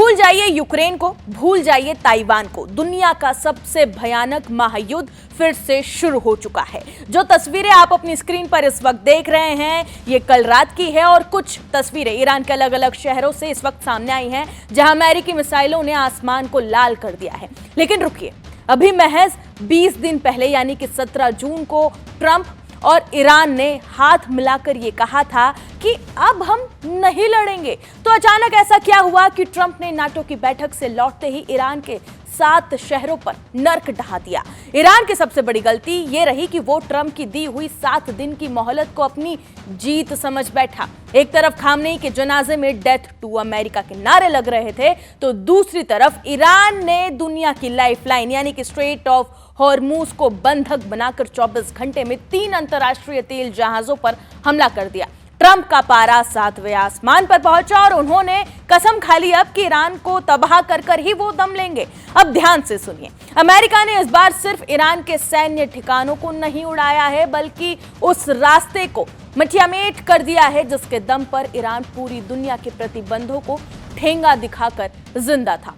भूल जाइए यूक्रेन को, भूल जाइए ताइवान को। दुनिया का सबसे भयानक महायुद्ध फिर से शुरू हो चुका है। जो तस्वीरें आप अपनी स्क्रीन पर इस वक्त देख रहे हैं, ये कल रात की है और कुछ तस्वीरें ईरान के अलग अलग शहरों से इस वक्त सामने आई हैं, जहां अमेरिकी मिसाइलों ने आसमान को लाल कर दिया है। लेकिन रुकिए, अभी महज 20 दिन पहले यानी कि 17 जून को ट्रंप और ईरान ने हाथ मिलाकर ये कहा था कि अब हम नहीं लड़ेंगे। तो अचानक ऐसा क्या हुआ कि ट्रंप ने नाटो की बैठक से लौटते ही ईरान के 7 शहरों पर नर्क ढहा दिया। ईरान की सबसे बड़ी गलती ये रही कि वो ट्रंप की दी हुई 7 दिन की मोहलत को अपनी जीत समझ बैठा। एक तरफ खामनेई के जनाजे में डेथ टू अमेरिका के नारे लग रहे थे, तो दूसरी तरफ ईरान ने दुनिया की लाइफलाइन यानी कि स्ट्रेट ऑफ हॉर्मूज को बंधक बनाकर 24 घंटे में 3 अंतरराष्ट्रीय तेल जहाजों पर हमला कर दिया। ट्रंप का पारा 7वें आसमान पर पहुंचा और उन्होंने कसम खा ली अब कि ईरान को तबाह कर कर ही वो दम लेंगे। अब ध्यान से सुनिए, अमेरिका ने इस बार सिर्फ ईरान के सैन्य ठिकानों को नहीं उड़ाया है, बल्कि उस रास्ते को मिटियामेट कर दिया है जिसके दम पर ईरान पूरी दुनिया के प्रतिबंधों को ठेंगा दिखाकर जिंदा था।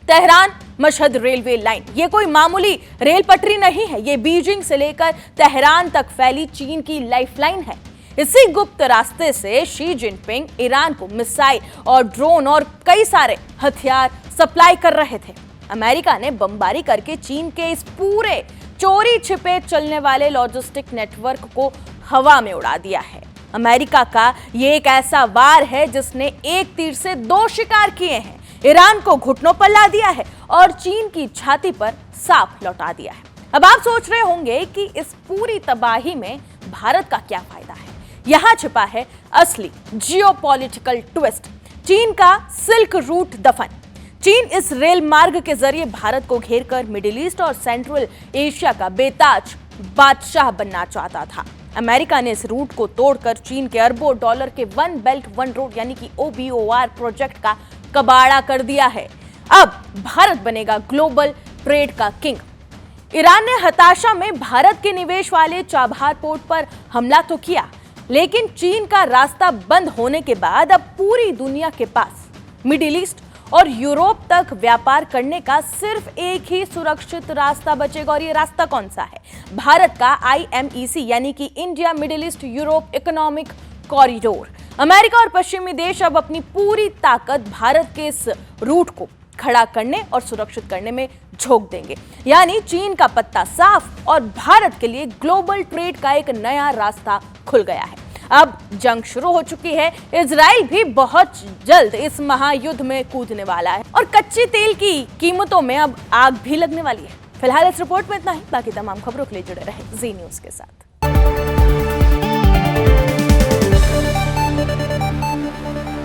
तेहरान मशहद रेलवे लाइन, ये कोई मामूली रेल पटरी नहीं है, ये बीजिंग से लेकर तेहरान तक फैली चीन की लाइफलाइन है। इसी गुप्त रास्ते से शी जिनपिंग ईरान को मिसाइल और ड्रोन और कई सारे हथियार सप्लाई कर रहे थे। अमेरिका ने बमबारी करके चीन के इस पूरे चोरी छिपे चलने वाले लॉजिस्टिक नेटवर्क को हवा में उड़ा दिया है। अमेरिका का ये एक ऐसा वार है जिसने एक तीर से 2 शिकार किए हैं। ईरान को घुटनों पर ला दिया है और चीन की छाती पर सांप लौटा दिया है। अब आप सोच रहे होंगे कि इस पूरी तबाही में भारत का क्या फायदा है। यहां छिपा है असली जियोपॉलिटिकल ट्विस्ट, चीन का सिल्क रूट दफन। चीन इस रेल मार्ग के जरिए भारत को घेरकर मिडिल ईस्ट और सेंट्रल एशिया का बेताज बादशाह बनना चाहता था। अमेरिका ने इस रूट को तोड़कर चीन के अरबों डॉलर के वन बेल्ट वन रोड यानी कि OBOR प्रोजेक्ट का कबाड़ा कर दिया है। अब भारत बनेगा ग्लोबल ट्रेड का किंग। ईरान ने हताशा में भारत के निवेश वाले चाबहार पोर्ट पर हमला तो किया, लेकिन चीन का रास्ता बंद होने के बाद अब पूरी दुनिया के पास मिडिल ईस्ट और यूरोप तक व्यापार करने का सिर्फ एक ही सुरक्षित रास्ता बचेगा। और ये रास्ता कौन सा है? भारत का IMEC यानी कि India middle east Europe economic corridor. America और पश्चिमी देश अब अपनी पूरी ताकत भारत के इस रूट को खड़ा करने और सुरक्षित करने में झोंक देंगे। यानी चीन का पत्ता साफ और भारत के लिए ग्लोबल ट्रेड का एक नया रास्ता खुल गया है। अब जंग शुरू हो चुकी है। इजराइल भी बहुत जल्द इस महायुद्ध में कूदने वाला है और कच्चे तेल की कीमतों में अब आग भी लगने वाली है। फिलहाल इस रिपोर्ट में इतना ही। बाकी तमाम खबरों के लिए जुड़े रहे जी न्यूज़ के साथ।